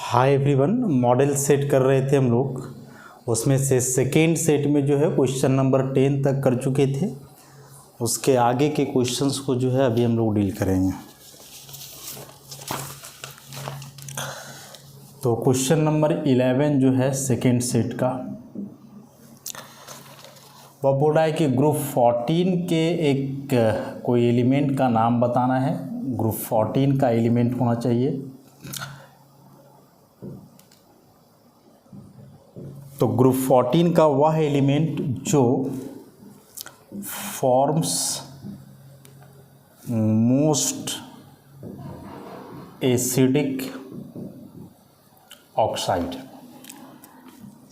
Hi everyone, model set कर रहे थे हम लोग। उसमें से सेकेंड सेट में जो है क्वेश्चन नंबर 10 तक कर चुके थे। उसके आगे के क्वेश्चंस को जो है अभी हम लोग डील करेंगे। तो क्वेश्चन नंबर 11 जो है सेकेंड सेट का, वह बोल रहा है कि ग्रुप 14 के एक कोई एलिमेंट का नाम बताना है। ग्रुप 14 का एलिमेंट होना चाहिए। तो ग्रुप 14 का वह एलिमेंट जो forms most acidic oxide.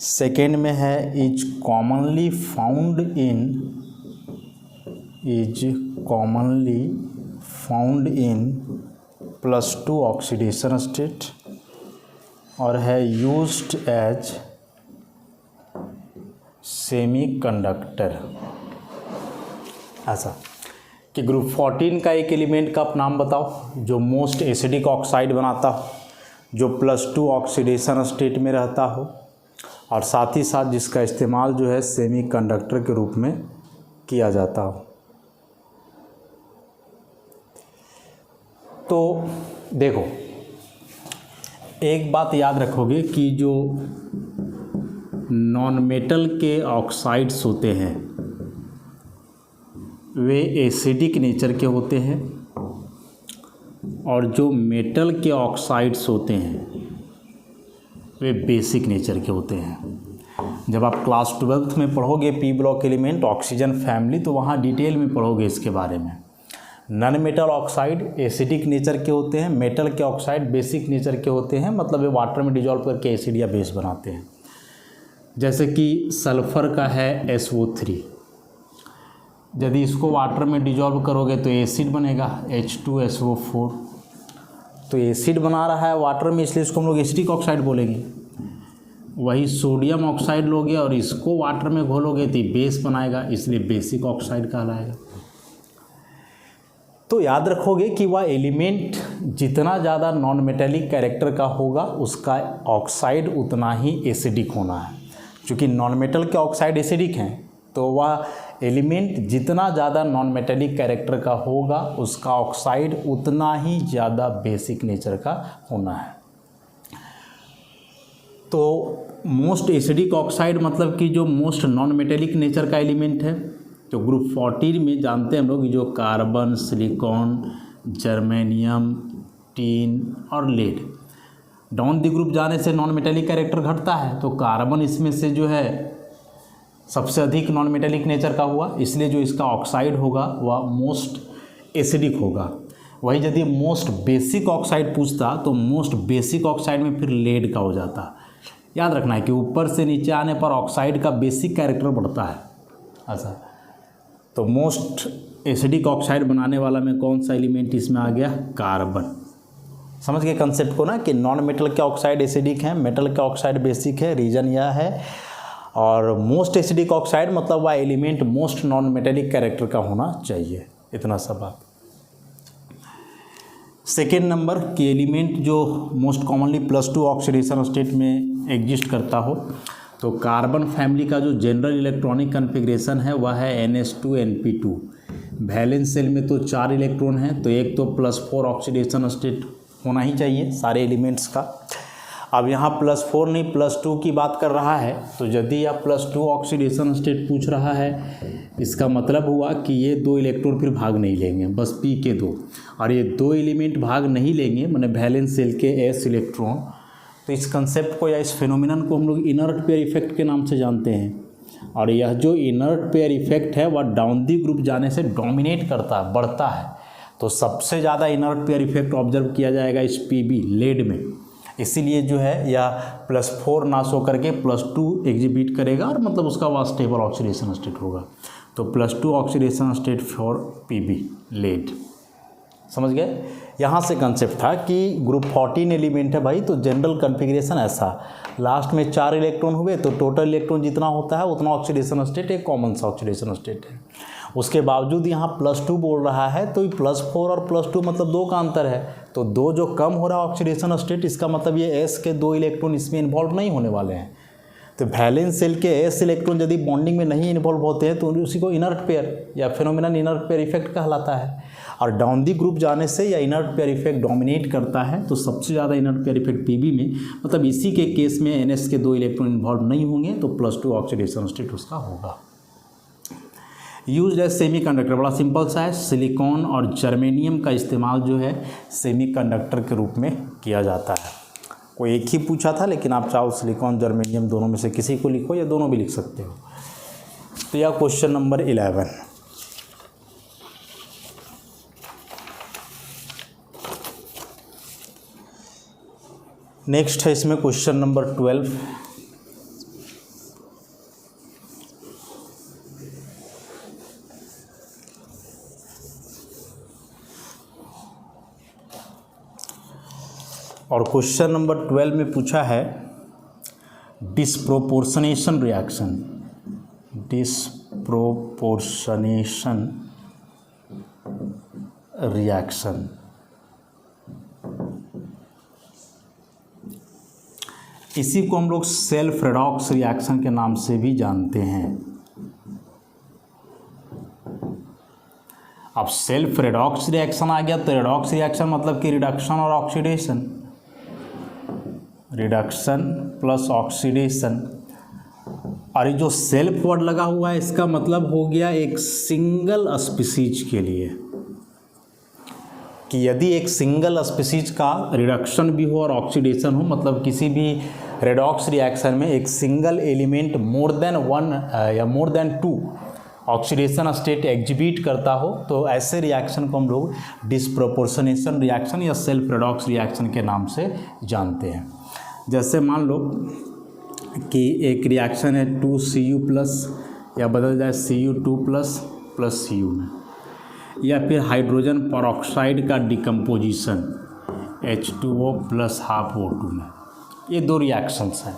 Second में है is commonly found in +2 oxidation state और है यूज्ड एज सेमीकंडक्टर। ऐसा कि ग्रुप 14 का एक एलिमेंट का आप नाम बताओ जो मोस्ट एसिडिक ऑक्साइड बनाता हो, जो +2 ऑक्सीडेशन स्टेट में रहता हो और साथ ही साथ जिसका इस्तेमाल जो है सेमीकंडक्टर के रूप में किया जाता हो। तो देखो, एक बात याद रखोगे कि जो नॉन मेटल के ऑक्साइड्स होते हैं वे एसिडिक नेचर के होते हैं और जो मेटल के ऑक्साइड्स होते हैं वे बेसिक नेचर के होते हैं। जब आप क्लास 12th में पढ़ोगे P block element oxygen family, तो वहाँ डिटेल में पढ़ोगे इसके बारे में। Non metal oxide acidic nature के होते हैं, मेटल के ऑक्साइड बेसिक नेचर के होते हैं, मतलब वे वाटर में डिजॉल्व करके एसिड या बेस बनाते हैं। जैसे कि सल्फ़र का है SO3, यदि इसको वाटर में डिजॉल्व करोगे तो एसिड बनेगा H2SO4। तो एसिड बना रहा है वाटर में, इसलिए इसको हम लोग एसिडिक ऑक्साइड बोलेंगे। वही सोडियम ऑक्साइड लोगे और इसको वाटर में घोलोगे तो बेस बनाएगा, इसलिए बेसिक ऑक्साइड कहलाएगा। तो याद रखोगे कि वह एलिमेंट जितना ज़्यादा नॉन मेटेलिक कैरेक्टर का होगा उसका ऑक्साइड उतना ही एसिडिक होना है। चूँकि नॉन मेटल के ऑक्साइड एसिडिक हैं तो वह एलिमेंट जितना ज़्यादा नॉन मेटेलिक कैरेक्टर का होगा उसका ऑक्साइड उतना ही ज़्यादा बेसिक नेचर का होना है। तो मोस्ट एसिडिक ऑक्साइड मतलब कि जो मोस्ट नॉन मेटेलिक नेचर का एलिमेंट है। तो ग्रुप 14 में जानते हैं हम लोग जो कार्बन, सिलिकॉन, जर्मेनियम, टीन और लेड, डाउन दी ग्रुप जाने से नॉन मेटेलिक कैरेक्टर घटता है। तो कार्बन इसमें से जो है सबसे अधिक नॉन मेटेलिक नेचर का हुआ, इसलिए जो इसका ऑक्साइड होगा वह मोस्ट एसिडिक होगा। वही यदि मोस्ट बेसिक ऑक्साइड पूछता तो मोस्ट बेसिक ऑक्साइड में फिर लेड का हो जाता। याद रखना है कि ऊपर से नीचे आने पर ऑक्साइड का बेसिक कैरेक्टर बढ़ता है। ऐसा तो मोस्ट एसिडिक ऑक्साइड बनाने वाला में कौन सा एलिमेंट इसमें आ गया? कार्बन। समझ गए कंसेप्ट को ना, कि नॉन मेटल के ऑक्साइड एसिडिक हैं, मेटल के ऑक्साइड बेसिक है, रीजन यह है। और मोस्ट एसिडिक ऑक्साइड मतलब वह element most non metallic character का होना चाहिए। इतना सब बात। सेकेंड नंबर की एलिमेंट जो मोस्ट कॉमनली +2 ऑक्सीडेशन स्टेट में एग्जिस्ट करता हो, तो कार्बन फैमिली का जो जनरल इलेक्ट्रॉनिक कन्फिग्रेशन है वह है NH2NP2। वैलेंस शेल में तो 4 इलेक्ट्रॉन हैं, तो एक तो +4 ऑक्सीडेशन स्टेट होना ही चाहिए सारे एलिमेंट्स का। अब यहाँ +4 नहीं +2 की बात कर रहा है, तो यदि आप +2 ऑक्सीडेशन स्टेट पूछ रहा है, इसका मतलब हुआ कि ये 2 इलेक्ट्रॉन फिर भाग नहीं लेंगे, बस P के 2, और ये 2 एलिमेंट भाग नहीं लेंगे मैंने वैलेंस शेल के S इलेक्ट्रॉन। तो इस कंसेप्ट को या इस फिनोमिनन को हम लोग इनर्ट पेयर इफेक्ट के नाम से जानते हैं। और यह जो इनर्ट पेयर इफेक्ट है वह डाउन दी ग्रुप जाने से डोमिनेट करता है, बढ़ता है। तो सबसे ज़्यादा इनर्ट पेयर इफेक्ट ऑब्जर्व किया जाएगा इस Pb लेड में, इसीलिए जो है या +4 नाश होकर के +2 एग्जिबिट करेगा और मतलब उसका वह स्टेबल ऑक्सीडेशन स्टेट होगा। तो +2 oxidation state for Pb lead. समझ गए? यहाँ से कंसेप्ट था कि ग्रुप 14 एलिमेंट है भाई, तो जनरल कन्फिग्रेशन ऐसा, लास्ट में 4 इलेक्ट्रॉन हुए तो टोटल इलेक्ट्रॉन जितना होता है उतना ऑक्सीडेशन स्टेट एक कॉमन सा ऑक्सीडेशन स्टेट है। उसके बावजूद यहाँ +2 बोल रहा है, तो +4 और +2 मतलब 2 का अंतर है, तो 2 जो कम हो रहा है ऑक्सीडेशन स्टेट, इसका मतलब ये S के 2 इलेक्ट्रॉन इसमें इन्वॉल्व नहीं होने वाले हैं। तो वैलेंस शेल के S इलेक्ट्रॉन यदि बॉन्डिंग में नहीं इन्वॉल्व होते हैं तो उसी को इनर्ट पेयर या फेनोमेनल इनर्ट पेयर इफेक्ट कहलाता है। और डाउन दी ग्रुप जाने से या इनर्ट पेयर इफेक्ट डोमिनेट करता है, तो सबसे ज़्यादा इनर्ट पेयर इफेक्ट Pb में, मतलब इसी के केस में NS के 2 इलेक्ट्रॉन इन्वॉल्व नहीं होंगे, तो +2 ऑक्सीडेशन स्टेट उसका होगा। यूज एज सेमीकंडक्टर, बड़ा सिंपल सा है, सिलिकॉन और जर्मेनियम का इस्तेमाल जो है सेमीकंडक्टर के रूप में किया जाता है। कोई एक ही पूछा था, लेकिन आप चाहो सिलिकॉन जर्मेनियम दोनों में से किसी को लिखो या दोनों भी लिख सकते हो। तो यह क्वेश्चन नंबर 11। नेक्स्ट है इसमें क्वेश्चन नंबर 12। और क्वेश्चन नंबर 12 में पूछा है डिस्प्रोपोर्शनेशन रिएक्शन। डिस्प्रोपोर्शनेशन रिएक्शन, इसी को हम लोग सेल्फ रेडॉक्स रिएक्शन के नाम से भी जानते हैं। अब सेल्फ रेडॉक्स रिएक्शन आ गया, तो रेडॉक्स रिएक्शन मतलब कि रिडक्शन और ऑक्सीडेशन, रिडक्शन प्लस ऑक्सीडेशन। और ये जो सेल्फ वर्ड लगा हुआ है, इसका मतलब हो गया एक सिंगल स्पीसीज के लिए, कि यदि एक सिंगल स्पीसीज का रिडक्शन भी हो और ऑक्सीडेशन हो, मतलब किसी भी रेडॉक्स रिएक्शन में एक सिंगल एलिमेंट मोर देन 1 या more than 2 oxidation state exhibit करता हो, तो ऐसे रिएक्शन को हम लोग डिस्प्रोपोर्शनेशन रिएक्शन या सेल्फ रेडॉक्स रिएक्शन के नाम से जानते हैं। जैसे मान लो कि एक रिएक्शन है 2Cu+, या बदल जाए Cu2+ Cu में, या फिर हाइड्रोजन परऑक्साइड का डिकम्पोजिशन H2O + ½ में। ये 2 रिएक्शंस हैं।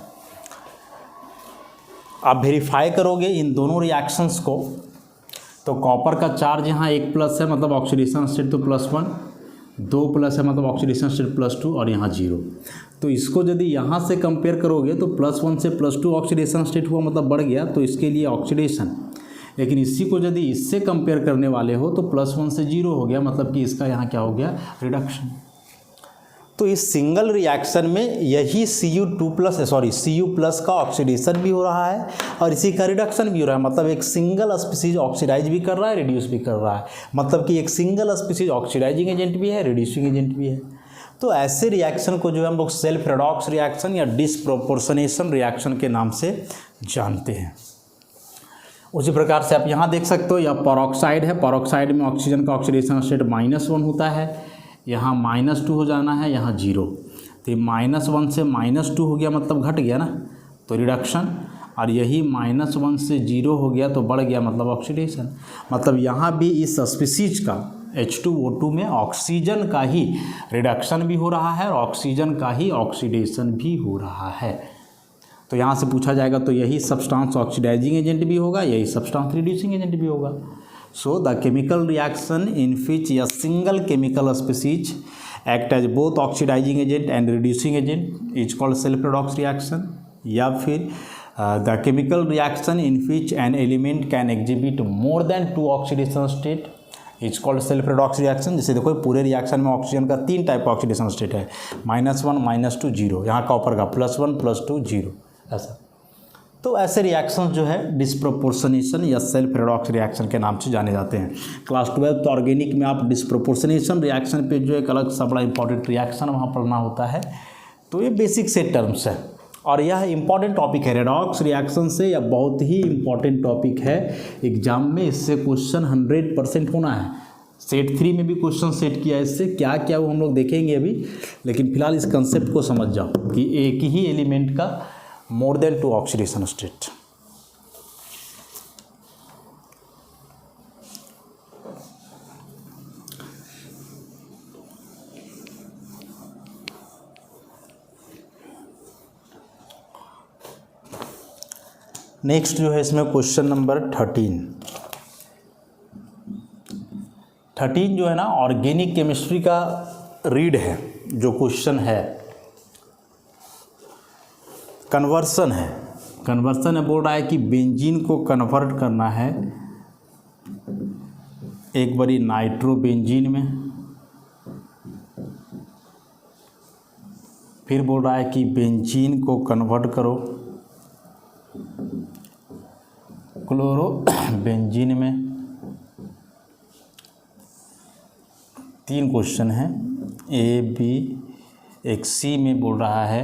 आप वेरीफाई करोगे इन दोनों रिएक्शंस को, तो कॉपर का चार्ज यहाँ 1+ है, मतलब ऑक्सीडेशन स्टेट तो +1, 2+ है मतलब ऑक्सीडेशन स्टेट +2, और यहाँ 0। तो इसको यदि यहाँ से कंपेयर करोगे तो +1 से +2 ऑक्सीडेशन स्टेट हुआ, मतलब बढ़ गया, तो इसके लिए ऑक्सीडेशन। लेकिन इसी को यदि इससे कंपेयर करने वाले हो तो +1 से 0 हो गया, मतलब कि इसका यहाँ क्या हो गया, रिडक्शन। तो इस सिंगल रिएक्शन में यही Cu+ का ऑक्सीडेशन भी हो रहा है और इसी का रिडक्शन भी हो रहा है, मतलब एक सिंगल स्पीसीज ऑक्सीडाइज भी कर रहा है, रिड्यूस भी कर रहा है, मतलब कि एक सिंगल स्पीसीज ऑक्सीडाइजिंग एजेंट भी है, रिड्यूसिंग एजेंट भी है। तो ऐसे रिएक्शन को जो है हम लोग सेल्फ रेडॉक्स रिएक्शन या डिस्प्रोपोर्शनेशन रिएक्शन के नाम से जानते हैं। उसी प्रकार से आप यहाँ देख सकते हो, यह परऑक्साइड है, परऑक्साइड में ऑक्सीजन का ऑक्सीडेशन स्टेट -1 होता है, यहाँ -2 हो जाना है, यहाँ 0। तो -1 से -2 हो गया, मतलब घट गया ना, तो रिडक्शन। और यही -1 से 0 हो गया तो बढ़ गया, मतलब ऑक्सीडेशन। मतलब यहाँ भी इस स्पीसीज का H2O2 में ऑक्सीजन का ही रिडक्शन भी हो रहा है और ऑक्सीजन का ही ऑक्सीडेशन भी हो रहा है। तो यहाँ से पूछा जाएगा तो यही सब्सटेंस ऑक्सीडाइजिंग एजेंट भी होगा, यही सब्सटेंस रिड्यूसिंग एजेंट भी होगा। So the chemical reaction in which a single chemical species act as both oxidizing agent and reducing agent is called self redox reaction। या फिर the chemical reaction in which an element can exhibit more than 2 oxidation state is called self redox reaction. जैसे देखो पूरे reaction में oxygen का 3 type का oxidation state है, -1 -2 0, यहाँ कॉपर का +1 +2 0, ऐसा। तो ऐसे रिएक्शंस जो है डिस्प्रोपोर्शनेशन या सेल्फ रेडॉक्स रिएक्शन के नाम से जाने जाते हैं। क्लास 12 ऑर्गेनिक में आप डिस्प्रोपोर्शनेशन रिएक्शन पे जो एक अलग सा बड़ा इंपॉर्टेंट रिएक्शन वहाँ पढ़ना होता है। तो ये बेसिक से टर्म्स है और यह इंपॉर्टेंट टॉपिक है रेडॉक्स रिएक्शन से, यह बहुत ही इंपॉर्टेंट टॉपिक है एग्जाम में। इससे क्वेश्चन 100% होना है। सेट 3 में भी क्वेश्चन सेट किया है इससे, क्या क्या वो हम लोग देखेंगे अभी, लेकिन फिलहाल इस कंसेप्ट को समझ जाओ कि एक ही एलिमेंट का more than 2 oxidation state. Next जो है इसमें क्वेश्चन नंबर 13 जो है ना ऑर्गेनिक केमिस्ट्री का रीड है। जो क्वेश्चन है कन्वर्सन है, बोल रहा है कि बेंजीन को कन्वर्ट करना है एक बारी नाइट्रोबेंजीन में, फिर बोल रहा है कि बेंजीन को कन्वर्ट करो क्लोरोबेंजीन में। 3 क्वेश्चन हैं, ए बी, एक सी में बोल रहा है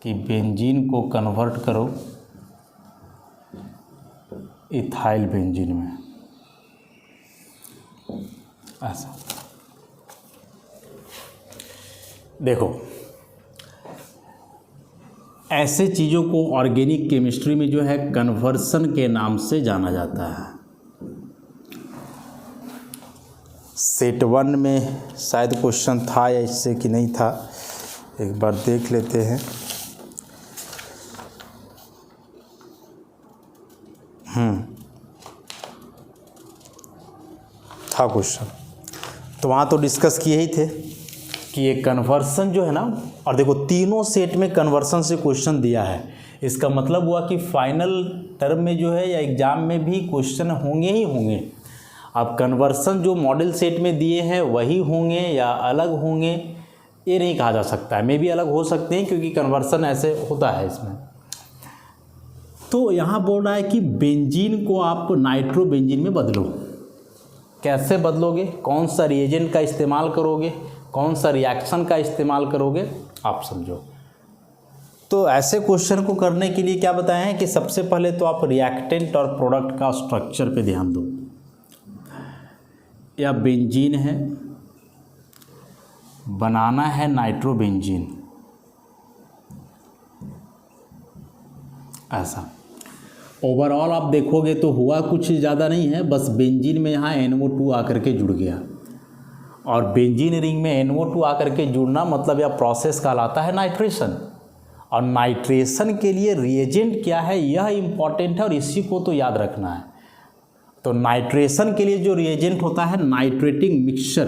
कि बेंजीन को कन्वर्ट करो इथाइल बेंजीन में। ऐसा देखो, ऐसे चीज़ों को ऑर्गेनिक केमिस्ट्री में जो है कन्वर्सन के नाम से जाना जाता है। सेट 1 में शायद क्वेश्चन था या इससे कि नहीं था, एक बार देख लेते हैं। था क्वेश्चन, तो वहाँ तो डिस्कस किए ही थे कि ये कन्वर्सन जो है ना, और देखो तीनों सेट में कन्वर्सन से क्वेश्चन दिया है। इसका मतलब हुआ कि फाइनल टर्म में जो है या एग्ज़ाम में भी क्वेश्चन होंगे ही होंगे। अब कन्वर्सन जो मॉडल सेट में दिए हैं वही होंगे या अलग होंगे ये नहीं कहा जा सकता है, मे भी अलग हो सकते हैं क्योंकि कन्वर्सन ऐसे होता है इसमें। तो यहाँ बोल रहा है कि बेंजीन को आप नाइट्रोबेंजीन में बदलो। कैसे बदलोगे, कौन सा रिएजेंट का इस्तेमाल करोगे, कौन सा रिएक्शन का इस्तेमाल करोगे, आप समझो। तो ऐसे क्वेश्चन को करने के लिए क्या बताया है कि सबसे पहले तो आप रिएक्टेंट और प्रोडक्ट का स्ट्रक्चर पे ध्यान दो। या बेंजीन है, बनाना है नाइट्रोबेंजीन, ऐसा। ओवरऑल आप देखोगे तो हुआ कुछ ज़्यादा नहीं है, बस बेंजीन में यहाँ NO2 आकर के जुड़ गया, और बेंजीन रिंग में NO2 आकर के जुड़ना मतलब यह प्रोसेस कहलाता है नाइट्रेशन। और नाइट्रेशन के लिए रिएजेंट क्या है यह इम्पॉर्टेंट है और इसी को तो याद रखना है। तो नाइट्रेशन के लिए जो रिएजेंट होता है नाइट्रेटिंग मिक्सचर,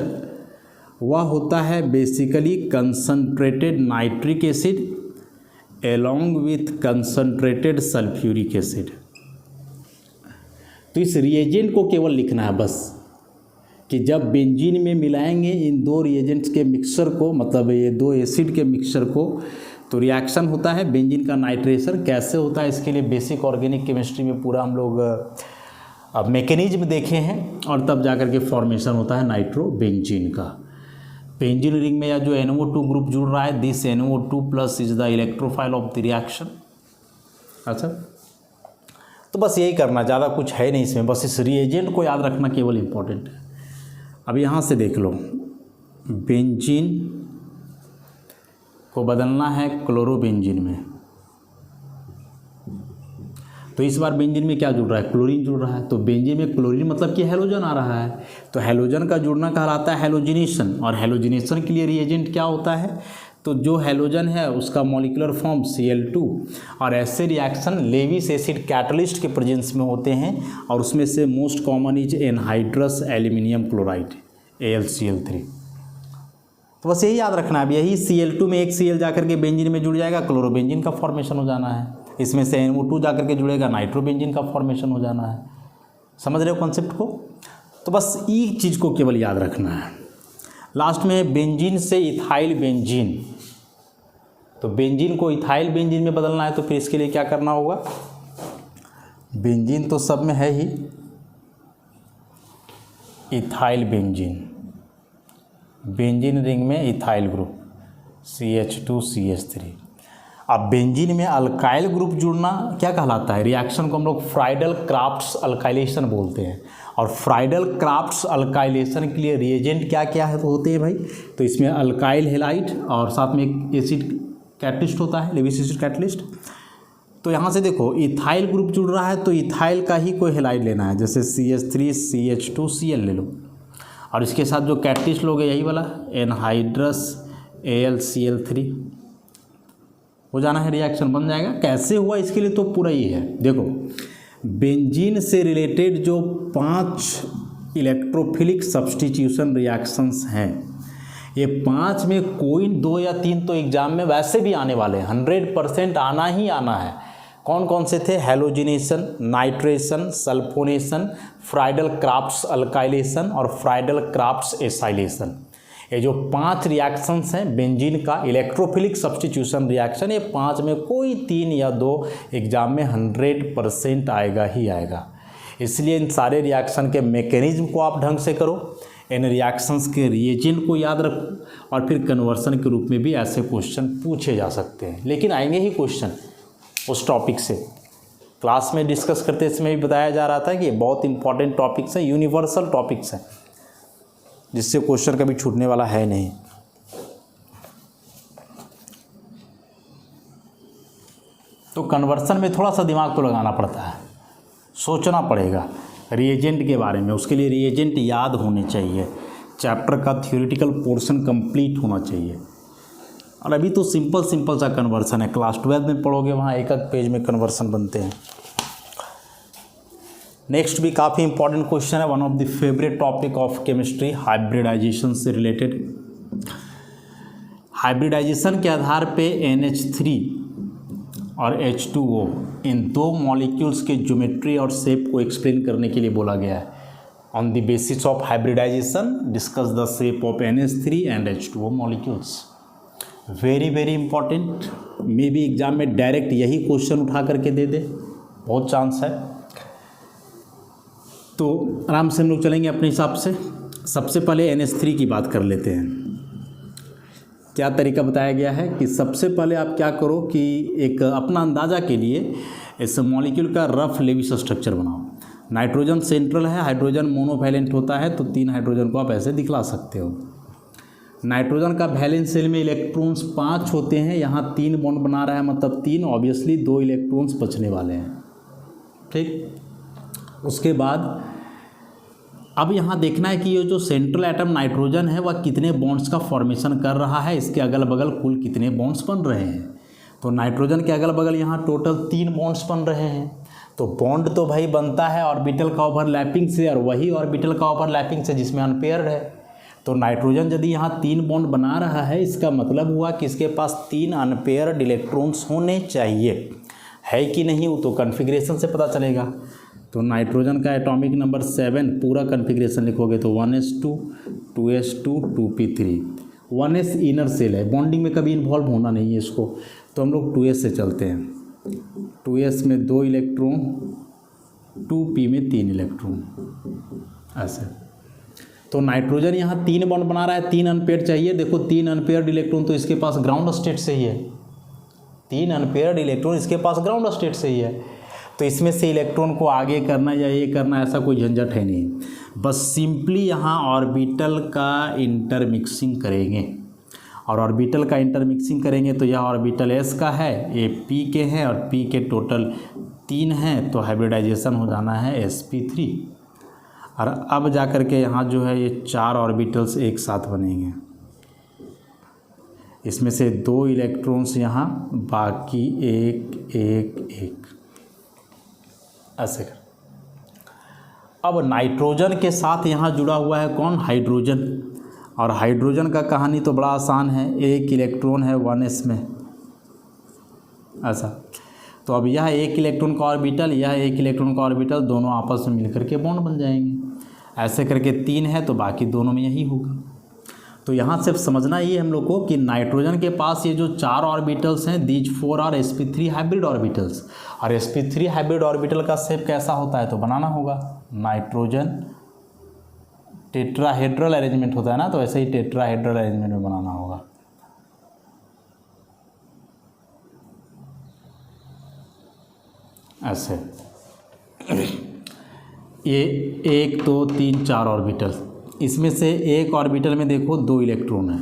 वह होता है basically concentrated nitric acid along with concentrated sulphuric acid. तो इस रिएजेंट को केवल लिखना है बस कि जब बेंजीन में मिलाएंगे इन 2 रिएजेंट्स के मिक्सचर को, मतलब ये 2 एसिड के मिक्सचर को, तो रिएक्शन होता है बेंजीन का नाइट्रेशन। कैसे होता है इसके लिए बेसिक ऑर्गेनिक केमिस्ट्री में पूरा हम लोग अब मैकेनिज्म देखे हैं, और तब जाकर के फॉर्मेशन होता है नाइट्रोबेंजीन का। बेंजीन रिंग में या जो NO2 ग्रुप जुड़ रहा है, this NO2 plus is the electrophile of the reaction. अच्छा, तो बस यही करना, ज़्यादा कुछ है नहीं इसमें, बस इस रिएजेंट को याद रखना केवल इम्पोर्टेंट है। अब यहाँ से देख लो, बेंजीन को बदलना है क्लोरोबेंजीन में, तो इस बार बेंजीन में क्या जुड़ रहा है, क्लोरीन जुड़ रहा है। तो बेंजीन में क्लोरीन मतलब कि हैलोजन आ रहा है, तो हैलोजन का जुड़ना कहलाता है हैलोजिनेशन। और हैलोजिनेशन के लिए रिएजेंट क्या होता है, तो जो हैलोजन है उसका मॉलिक्यूलर फॉर्म Cl2, और ऐसे रिएक्शन लेविस एसिड कैटलिस्ट के प्रेजेंस में होते हैं, और उसमें से most common is anhydrous aluminium chloride AlCl3। तो बस यही याद रखना है। अब यही Cl2 में एक Cl जाकर के बेंजीन में जुड़ जाएगा, क्लोरोबेंजीन का फॉर्मेशन हो जाना है। इसमें से NO2 जाकर के जुड़ेगा, नाइट्रोबेंजीन का फॉर्मेशन हो जाना है। समझ रहे हो कॉन्सेप्ट को? तो बस एक चीज़ को केवल याद रखना है। लास्ट में बेंजीन से इथाइल बेंजीन, तो बेंजीन को इथाइल बेंजीन में बदलना है, तो फिर इसके लिए क्या करना होगा, बेंजीन तो सब में है ही, इथाइल बेंजीन, बेंजीन रिंग में इथाइल ग्रुप CH2CH3। अब बेंजीन में अल्काइल ग्रुप जुड़ना क्या कहलाता है, रिएक्शन को हम लोग फ्राइडल क्राफ्ट्स अल्काइलेशन बोलते हैं। और फ्राइडल क्राफ्ट्स अल्काइलेशन के लिए रिएजेंट क्या क्या होते हैं भाई, तो इसमें अल्काइल हैलाइड और साथ में एक एसिड कैटलिस्ट होता है, लेविस एसिड कैटलिस्ट। तो यहाँ से देखो इथाइल ग्रुप जुड़ रहा है, तो इथाइल का ही कोई हैलाइड लेना है, जैसे CH3CH2Cl ले लो, और इसके साथ जो कैटलिस्ट लोगे यही वाला एनहाइड्रस AlCl3। हो जाना है, रिएक्शन बन जाएगा। कैसे हुआ इसके लिए तो पूरा ही है। देखो बेंजीन से रिलेटेड जो 5 इलेक्ट्रोफिलिक सब्स्टिट्यूशन रिएक्शंस हैं, ये 5 में कोई 2 या 3 तो एग्जाम में वैसे भी आने वाले हैं, 100% आना ही आना है। कौन कौन से थे? Halogenation, nitration, sulphonation, Friedl crafts alkylation और फ्राइडल क्राफ्ट्स एसाइलेशन। ये जो 5 रिएक्शंस हैं बेंजीन का इलेक्ट्रोफिलिक सब्स्टिट्यूशन रिएक्शन, ये 5 में कोई 3 या 2 एग्जाम में 100% आएगा ही आएगा। इसलिए इन सारे रिएक्शन के मैकेनिज्म को आप ढंग से करो, इन रिएक्शंस के रिएजेंट को याद रखो, और फिर कन्वर्सन के रूप में भी ऐसे क्वेश्चन पूछे जा सकते हैं। लेकिन आएंगे ही क्वेश्चन उस टॉपिक से। क्लास में डिस्कस करते समय भी बताया जा रहा था कि ये बहुत इंपॉर्टेंट टॉपिक्स हैं, यूनिवर्सल टॉपिक्स हैं, जिससे क्वेश्चन कभी छूटने वाला है नहीं। तो कन्वर्सन में थोड़ा सा दिमाग तो लगाना पड़ता है, सोचना पड़ेगा रिएजेंट के बारे में। उसके लिए रिएजेंट याद होने चाहिए, चैप्टर का थ्योरेटिकल पोर्शन कंप्लीट होना चाहिए। और अभी तो सिंपल सा कन्वर्सन है, क्लास 12 में पढ़ोगे वहाँ एक पेज में कन्वर्सन बनते हैं। नेक्स्ट भी काफ़ी इंपॉर्टेंट क्वेश्चन है, one of the favourite topic of chemistry, hybridisation से रिलेटेड। हाइब्रिडाइजेशन के आधार पे NH3 और H2O इन 2 मॉलिक्यूल्स के ज्योमेट्री और शेप को एक्सप्लेन करने के लिए बोला गया है। On the basis of hybridisation discuss the shape of NH3 and H2O molecules. Very important, may be exam में डायरेक्ट यही क्वेश्चन उठा करके दे दे, बहुत चांस है। तो आराम से हम लोग चलेंगे अपने हिसाब से। सबसे पहले NH3 की बात कर लेते हैं। क्या तरीका बताया गया है कि सबसे पहले आप क्या करो कि एक अपना अंदाज़ा के लिए इस मॉलिक्यूल का रफ लेविस स्ट्रक्चर बनाओ। नाइट्रोजन सेंट्रल है, हाइड्रोजन मोनोवैलेंट होता है, तो 3 हाइड्रोजन को आप ऐसे दिखला सकते हो। नाइट्रोजन का वैलेंस शेल में इलेक्ट्रॉन्स 5 होते हैं, यहाँ 3 बॉन्ड बना रहा है, मतलब 3, ऑब्वियसली 2 इलेक्ट्रॉन्स बचने वाले हैं। ठीक, उसके बाद अब यहाँ देखना है कि ये जो सेंट्रल एटम नाइट्रोजन है वह कितने बॉन्ड्स का फॉर्मेशन कर रहा है, इसके अगल बगल कुल कितने बॉन्ड्स बन रहे हैं। तो नाइट्रोजन के अगल बगल यहाँ टोटल 3 बॉन्ड्स बन रहे हैं। तो बॉन्ड तो भाई बनता है ऑर्बिटल का ओवरलैपिंग से, और वही ऑर्बिटल का ओवरलैपिंग से जिसमें अनपेयर्ड है। तो नाइट्रोजन यदि यहाँ 3 बॉन्ड बना रहा है, इसका मतलब हुआ कि इसके पास 3 अनपेयर्ड इलेक्ट्रॉन्स होने चाहिए, है कि नहीं वो तो कन्फिग्रेशन से पता चलेगा। तो नाइट्रोजन का एटॉमिक नंबर 7 पूरा कन्फिग्रेशन लिखोगे तो 1s2 2s2 2p3। 1s inner cell है, बॉन्डिंग में कभी इन्वॉल्व होना नहीं है इसको, तो हम लोग 2s से चलते हैं। 2s में 2 इलेक्ट्रॉन, 2p में 3 इलेक्ट्रॉन, ऐसे। तो नाइट्रोजन यहाँ 3 बॉन्ड बना रहा है, 3 अनपेयर्ड चाहिए। देखो 3 अनपेयर्ड इलेक्ट्रॉन तो इसके पास ग्राउंड स्टेट से ही है, 3 अनपेयर्ड इलेक्ट्रॉन इसके पास ग्राउंड स्टेट से ही है। तो इसमें से इलेक्ट्रॉन को आगे करना या ये करना, ऐसा कोई झंझट है नहीं, बस सिंपली यहाँ ऑर्बिटल का इंटरमिक्सिंग करेंगे। और ऑर्बिटल का इंटरमिक्सिंग करेंगे तो यह ऑर्बिटल s का है, ये p के हैं, और p के टोटल 3 हैं, तो हाइब्रिडाइजेशन हो जाना है sp3। और अब जा कर के यहाँ जो है ये 4 ऑर्बिटल्स एक साथ बनेंगे, इसमें से 2 इलेक्ट्रॉन्स यहाँ, बाकी 1 1 1 ऐसे कर। अब नाइट्रोजन के साथ यहाँ जुड़ा हुआ है कौन? हाइड्रोजन। और हाइड्रोजन का कहानी तो बड़ा आसान है, 1 इलेक्ट्रॉन है 1s में, ऐसा। तो अब यह 1 इलेक्ट्रॉन का ऑर्बिटल, यह 1 इलेक्ट्रॉन का ऑर्बिटल, दोनों आपस में मिलकर के बॉन्ड बन जाएंगे। ऐसे करके 3 है तो बाकी दोनों में यही होगा। तो यहाँ सिर्फ समझना ये हम लोग को कि नाइट्रोजन के पास ये जो 4 ऑर्बिटल्स हैं, these 4 are sp3 hybrid orbitals. और sp3 हाइब्रिड ऑर्बिटल का शेप कैसा होता है तो बनाना होगा, नाइट्रोजन टेट्राहेड्रल अरेंजमेंट होता है ना, तो ऐसे ही टेट्राहेड्रल अरेंजमेंट में बनाना होगा। ऐसे ये 1 2 3 4 ऑर्बिटल, इसमें से एक ऑर्बिटल में देखो 2 इलेक्ट्रॉन है,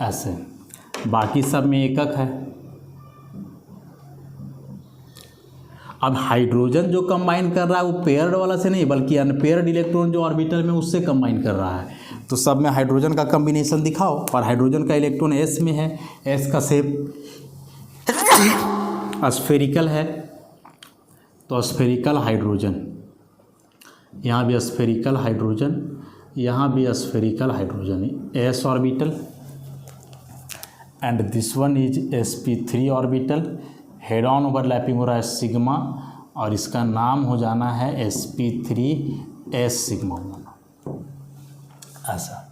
ऐसे, बाकी सब में एकक है। अब हाइड्रोजन जो कंबाइन कर रहा है वो पेयर्ड वाला से नहीं बल्कि अनपेयर्ड इलेक्ट्रॉन जो ऑर्बिटल में उससे कंबाइन कर रहा है। तो सब में हाइड्रोजन का कम्बिनेशन दिखाओ, और हाइड्रोजन का इलेक्ट्रॉन एस में है, एस का शेप स्फेरिकल है, तो स्फेरिकल हाइड्रोजन, यहाँ भी स्फेरिकल हाइड्रोजन, यहाँ भी spherical hydrogen, S orbital, and this one is sp3 orbital, head on overlapping हो रहा है सिग्मा, और इसका नाम हो जाना है sp3s सिग्मा होना। ऐसा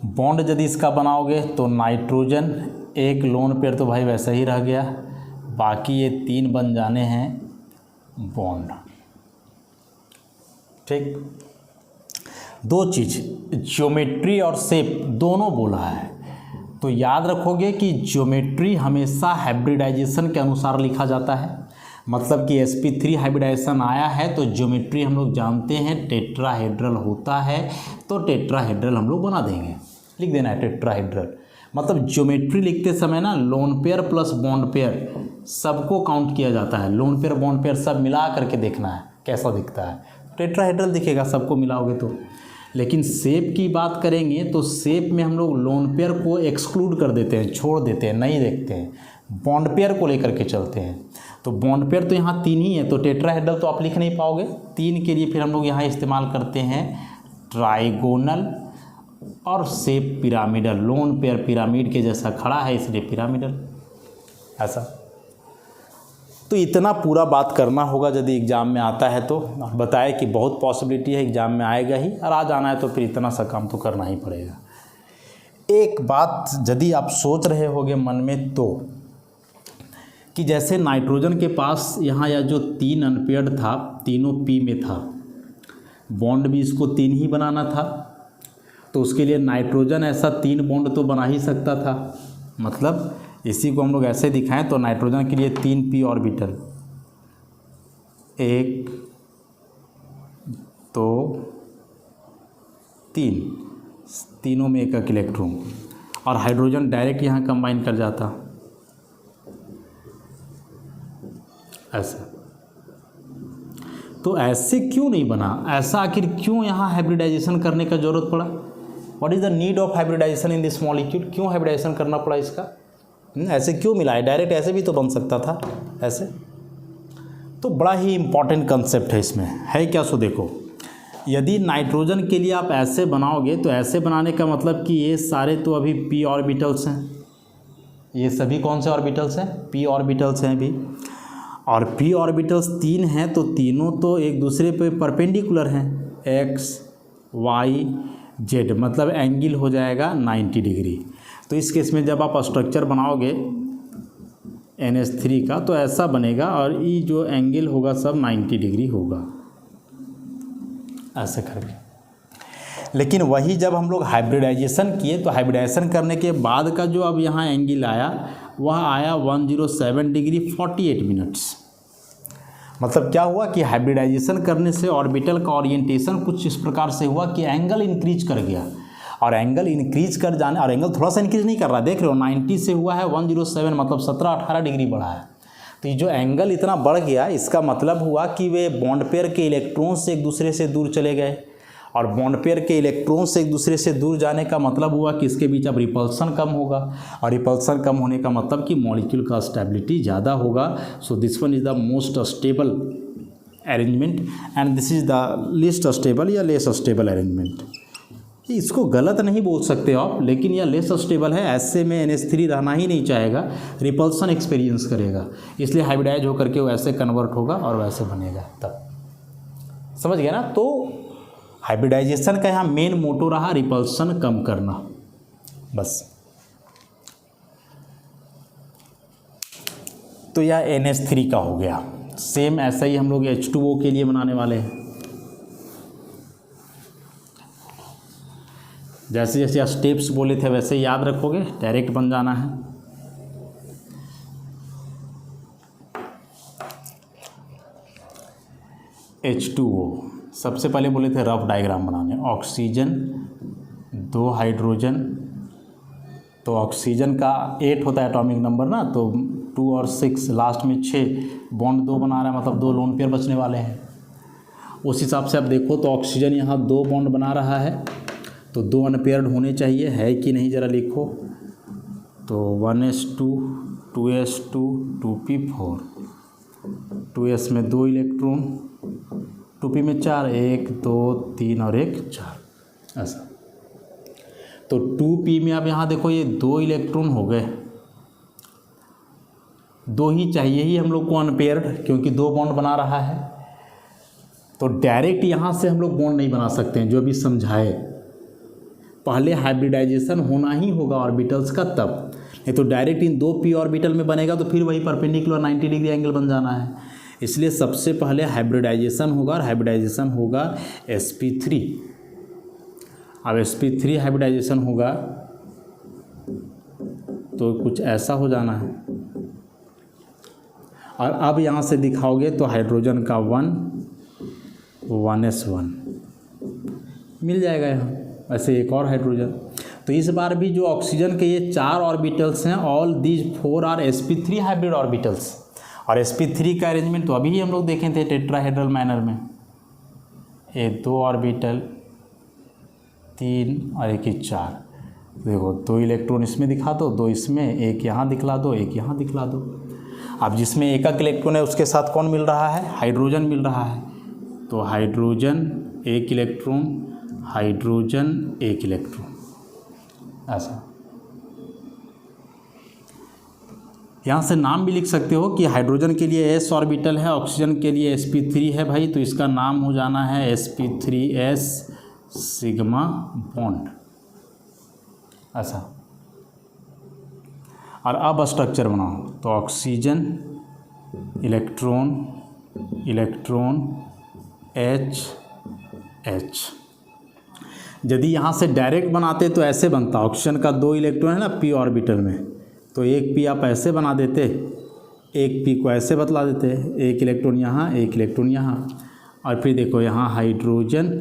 बॉन्ड यदि इसका बनाओगे तो नाइट्रोजन एक लोन पेयर तो भाई वैसा ही रह गया, बाकी ये 3 बन जाने हैं बॉन्ड। ठीक, 2 चीज़ ज्योमेट्री और शेप दोनों बोला है, तो याद रखोगे कि ज्योमेट्री हमेशा हाइब्रिडाइजेशन के अनुसार लिखा जाता है। मतलब कि sp3 हाइब्रिडाइजेशन आया है तो ज्योमेट्री हम लोग जानते हैं टेट्राहेड्रल होता है, तो टेट्राहेड्रल हम लोग बना देंगे, लिख देना है टेट्राहेड्रल। मतलब ज्योमेट्री लिखते समय ना lone pair plus bond pair सबको काउंट किया जाता है, लोन पेयर बॉन्ड पेयर सब मिला करके देखना है कैसा दिखता है, टेट्राहेड्रल दिखेगा सबको मिलाओगे तो। लेकिन शेप की बात करेंगे तो शेप में हम लोग लोन पेयर को एक्सक्लूड कर देते हैं, छोड़ देते हैं, नहीं देखते हैं, बॉन्ड पेयर को लेकर के चलते हैं। तो बॉन्ड पेयर तो यहाँ 3 ही है, तो टेट्राहेड्रल तो आप लिख नहीं पाओगे, 3 के लिए फिर हम लोग यहाँ इस्तेमाल करते हैं ट्राइगोनल और shape pyramidal. Lone pair pyramid के जैसा खड़ा है इसलिए पिरामिडल। ऐसा तो इतना पूरा बात करना होगा यदि एग्ज़ाम में आता है तो। बताए कि बहुत पॉसिबिलिटी है एग्ज़ाम में आएगा ही, और आ जाना है तो फिर इतना सा काम तो करना ही पड़ेगा। एक बात यदि आप सोच रहे होगे मन में तो, कि जैसे नाइट्रोजन के पास यहाँ या जो 3 अनपेयर्ड था, तीनों पी में था, बॉन्ड भी इसको 3 ही बनाना था, तो उसके लिए नाइट्रोजन ऐसा 3 बॉन्ड तो बना ही सकता था। मतलब इसी को हम लोग ऐसे दिखाएं तो नाइट्रोजन के लिए 3 p ऑर्बिटल, 1 2 3, तीनों में एक इलेक्ट्रॉन, और हाइड्रोजन डायरेक्ट यहाँ कंबाइन कर जाता ऐसा। तो ऐसे क्यों नहीं बना, ऐसा आखिर क्यों यहाँ हाइब्रिडाइजेशन करने का ज़रूरत पड़ा? What is the need of hybridisation in this molecule? क्यों हाइब्रिडाइजेशन करना पड़ा इसका? ऐसे क्यों मिला है? डायरेक्ट ऐसे भी तो बन सकता था ऐसे। तो बड़ा ही इम्पॉर्टेंट कंसेप्ट है इसमें, है क्या? सो देखो, यदि नाइट्रोजन के लिए आप ऐसे बनाओगे तो ऐसे बनाने का मतलब कि ये सारे तो अभी p ऑर्बिटल्स हैं, ये सभी कौन से ऑर्बिटल्स हैं? p ऑर्बिटल्स हैं अभी, और p ऑर्बिटल्स 3 हैं तो तीनों तो एक दूसरे पे परपेंडिकुलर हैं, x y z, मतलब एंगल हो जाएगा 90 डिग्री। तो इस केस में जब आप स्ट्रक्चर बनाओगे NH3 का तो ऐसा बनेगा, और ये जो एंगल होगा सब 90 डिग्री होगा ऐसे करके। लेकिन वही जब हम लोग हाइब्रिडाइजेशन किए तो हाइब्रिडाइजेशन करने के बाद का जो अब यहाँ एंगल आया वह आया 107 डिग्री 48 मिनट्स। मतलब क्या हुआ कि हाइब्रिडाइजेशन करने से ऑर्बिटल का ओरिएंटेशन कुछ इस प्रकार से हुआ कि एंगल इंक्रीज कर गया, और एंगल इंक्रीज कर जाने, और एंगल थोड़ा सा इंक्रीज नहीं कर रहा, देख रहे हो 90 से हुआ है 107, मतलब 17-18 डिग्री बढ़ा है। तो ये जो एंगल इतना बढ़ गया इसका मतलब हुआ कि वे बॉन्ड पेयर के इलेक्ट्रॉन से एक दूसरे से दूर चले गए, और बॉन्ड पेयर के इलेक्ट्रॉन से एक दूसरे से दूर जाने का मतलब हुआ कि इसके बीच अब रिपल्सन कम होगा, और रिपल्सन कम होने का मतलब कि मॉलिक्यूल का स्टेबिलिटी ज़्यादा होगा। So this one is the most stable arrangement and this is the least stable या लेस स्टेबल अरेंजमेंट। इसको गलत नहीं बोल सकते आप, लेकिन यह लेस स्टेबल है, ऐसे में NH3 रहना ही नहीं चाहेगा, रिपल्सन एक्सपीरियंस करेगा, इसलिए हाइब्रिडाइज होकर के वो ऐसे कन्वर्ट होगा और वैसे बनेगा। तब समझ गया ना? तो हाइब्रिडाइजेशन का यहाँ मेन मोटो रहा रिपल्सन कम करना, बस। तो यह NH3 का हो गया। सेम ऐसा ही हम लोग H2O के लिए बनाने वाले हैं। जैसे जैसे आप स्टेप्स बोले थे वैसे याद रखोगे, डायरेक्ट बन जाना है। H2O सबसे पहले बोले थे रफ डायग्राम बनाने, ऑक्सीजन 2 हाइड्रोजन, तो ऑक्सीजन का 8 होता है एटॉमिक नंबर ना, तो 2 और 6, लास्ट में 6 बॉन्ड 2 बना रहा है, मतलब 2 लोन पेयर बचने वाले हैं। उस हिसाब से आप देखो तो ऑक्सीजन यहाँ 2 बॉन्ड बना रहा है, तो 2 अनपेयर्ड होने चाहिए, है कि नहीं ज़रा लिखो। तो 1s2 2s2 2p4, 2s में 2 इलेक्ट्रॉन, 2p में 4, 1 2 3 और 1 4, ऐसा। तो 2p में आप यहाँ देखो ये 2 इलेक्ट्रॉन हो गए, 2 ही चाहिए ही हम लोग को अनपेयर्ड, क्योंकि 2 बॉन्ड बना रहा है। तो डायरेक्ट यहाँ से हम लोग बॉन्ड नहीं बना सकते हैं, जो भी समझाए, पहले हाइब्रिडाइजेशन होना ही होगा ऑर्बिटल्स का, तब नहीं तो डायरेक्ट इन 2p ऑर्बिटल में बनेगा तो फिर वही परपेंडिकुलर 90 डिग्री एंगल बन जाना है। इसलिए सबसे पहले हाइब्रिडाइजेशन होगा, और हाइब्रिडाइजेशन होगा sp3। अब sp3 हाइब्रिडाइजेशन होगा तो कुछ ऐसा हो जाना है, और अब यहाँ से दिखाओगे तो हाइड्रोजन का 1s1 मिल जाएगा यहाँ, ऐसे एक और हाइड्रोजन। तो इस बार भी जो ऑक्सीजन के ये 4 ऑर्बिटल्स हैं, all these 4 are sp3 hybrid orbitals. और sp3 का अरेंजमेंट तो अभी ही हम लोग देखे थे टेट्राहेड्रल मैनर में, ये 2 ऑर्बिटल 3 और 1 ही 4। देखो 2 इलेक्ट्रॉन इसमें दिखा दो, 2 इसमें, 1 यहाँ दिखला दो, 1 यहाँ दिखला दो। अब जिसमें एक इलेक्ट्रॉन है उसके साथ कौन मिल रहा है? हाइड्रोजन मिल रहा है। तो हाइड्रोजन 1 इलेक्ट्रॉन, हाइड्रोजन 1 इलेक्ट्रॉन, ऐसा। यहाँ से नाम भी लिख सकते हो कि हाइड्रोजन के लिए s ऑर्बिटल है, ऑक्सीजन के लिए sp3 है भाई, तो इसका नाम हो जाना है sp3s सिग्मा बॉन्ड, ऐसा। और अब स्ट्रक्चर बनाओ तो oxygen electron electron H H। यदि यहाँ से डायरेक्ट बनाते तो ऐसे बनता, ऑक्सीजन का 2 इलेक्ट्रॉन है ना p ऑर्बिटल में, तो एक p आप ऐसे बना देते, एक p को ऐसे बतला देते, 1 इलेक्ट्रॉन यहाँ, 1 इलेक्ट्रॉन यहाँ, और फिर देखो यहाँ हाइड्रोजन,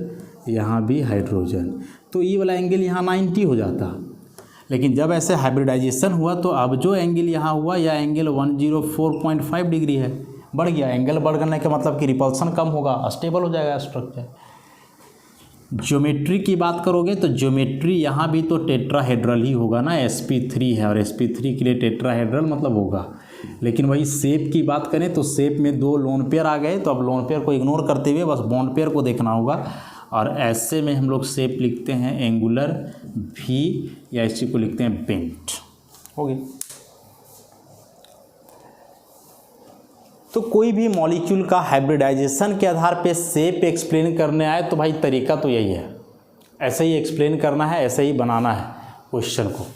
यहाँ भी हाइड्रोजन, तो ये वाला एंगल यहाँ 90 हो जाता। लेकिन जब ऐसे हाइब्रिडाइजेशन हुआ तो अब जो एंगल यहाँ हुआ, यह एंगल 104.5 डिग्री है, बढ़ गया। एंगल बढ़ने का मतलब कि रिपल्सन कम होगा, स्टेबल हो जाएगा स्ट्रक्चर। ज्योमेट्री की बात करोगे तो ज्योमेट्री यहाँ भी तो टेट्राहेड्रल ही होगा ना, sp3 है और sp3 के लिए टेट्राहेड्रल मतलब होगा। लेकिन वही शेप की बात करें तो शेप में 2 लोन पेयर आ गए, तो अब लोन पेयर को इग्नोर करते हुए बस बॉन्ड पेयर को देखना होगा। और ऐसे में हम लोग शेप लिखते हैं एंगुलर v, या इसी को लिखते हैं बेंट, हो गया। तो कोई भी मॉलिक्यूल का हाइब्रिडाइजेशन के आधार पे शेप एक्सप्लेन करने आए तो भाई तरीका तो यही है, ऐसे ही एक्सप्लेन करना है, ऐसे ही बनाना है क्वेश्चन को,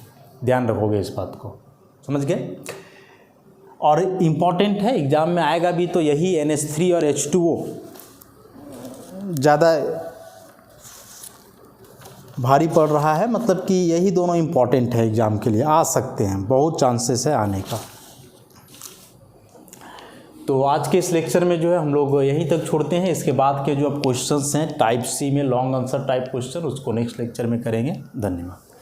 ध्यान रखोगे इस बात को, समझ गए। और इम्पॉर्टेंट है, एग्जाम में आएगा भी तो यही NH3 और H2O ज़्यादा भारी पड़ रहा है, मतलब कि यही दोनों इम्पॉर्टेंट है एग्ज़ाम के लिए, आ सकते हैं, बहुत चांसेस है आने का। तो आज के इस लेक्चर में जो है हम लोग यहीं तक छोड़ते हैं। इसके बाद के जो अब क्वेश्चंस हैं टाइप सी में, लॉन्ग आंसर टाइप क्वेश्चन, उसको नेक्स्ट लेक्चर में करेंगे। धन्यवाद।